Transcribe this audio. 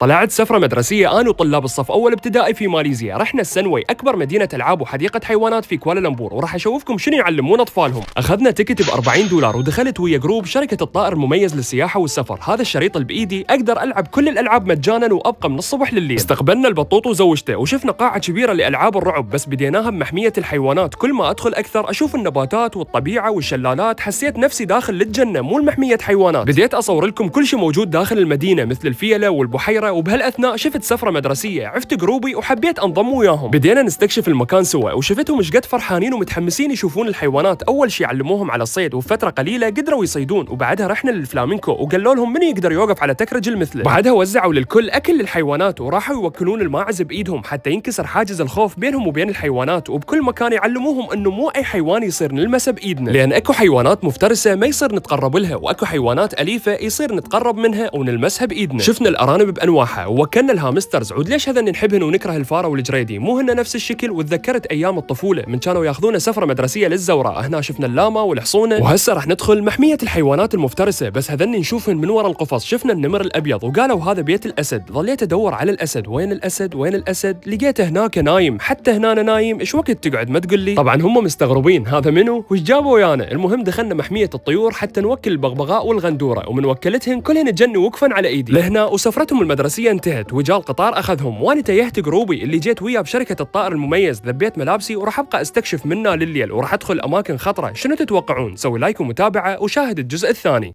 طلعت سفرة مدرسية أنا وطلاب الصف أول ابتدائي في ماليزيا، رحنا السنوي أكبر مدينة ألعاب وحديقة حيوانات في كوالالمبور، وراح أشوفكم شنو يعلمون أطفالهم. أخذنا تيكت ب 40 دولار ودخلت ويا جروب شركة الطائر المميز للسياحة والسفر. هذا الشريط اللي بإيدي أقدر ألعب كل الألعاب مجانا وأبقى من الصبح لليل. استقبلنا البطوط وزوجته وشفنا قاعة كبيرة لألعاب الرعب، بس بديناها بمحمية الحيوانات. كل ما أدخل أكثر أشوف النباتات والطبيعة والشلالات، حسيت نفسي داخل للجنة مو المحمية حيوانات. بديت أصور لكم كل شيء موجود داخل المدينة مثل الفيلة والبحيرة، وبهالأثناء شفت سفرة مدرسية، عرفت جروبي وحبيت انضم وياهم. بدينا نستكشف المكان سوا وشفتهم ايش قد فرحانين ومتحمسين يشوفون الحيوانات. اول شيء علموهم على الصيد، وفتره قليله قدروا يصيدون، وبعدها رحنا للفلامينكو وقالوا لهم من يقدر يوقف على تك رجل مثله. بعدها وزعوا للكل اكل للحيوانات، وراحوا يوكلون الماعز بايدهم حتى ينكسر حاجز الخوف بينهم وبين الحيوانات. وبكل مكان يعلموهم انه مو اي حيوان يصير نلمسه بايدنا، لان اكو حيوانات مفترسه ما يصير نتقرب لها، واكو حيوانات اليفه يصير نتقرب منها ونلمسها بايدنا. شفنا الارانب بانواعها ووكلنا الهامسترز. عود ليش هذا نحبهن ونكره الفاره والجريدي؟ مو هن نفس الشكل؟ وتذكرت ايام الطفوله من كانوا ياخذونا سفره مدرسيه للزوراء، هنا شفنا اللاما والحصونه، وهسه راح ندخل محميه الحيوانات المفترسه. بس هذني نشوفهن من ورا القفص. شفنا النمر الابيض وقالوا هذا بيت الاسد. ظليت ادور على الاسد، وين الاسد وين الاسد؟ لقيته هناك نايم. حتى هنا نايم، ايش وقت تقعد ما تقول لي؟ طبعا هم مستغربين هذا منو وش جابوا ويانا. المهم دخلنا محميه الطيور حتى نوكل البغبغاء والغندوره، ومن وكلتهن كلهن تجنوا وقفا على ايدي لهنا. وسفرتهم المدرسيه انتهت وجاء القطار اخذهم، وانا تيهت جروبي اللي جيت وياه بشركه الطائر المميز. ذبيت ملابسي وراح ابقى استكشف منها لليل، وراح ادخل اماكن خطره. شنو تتوقعون؟ سوي لايك ومتابعه وشاهد الجزء الثاني.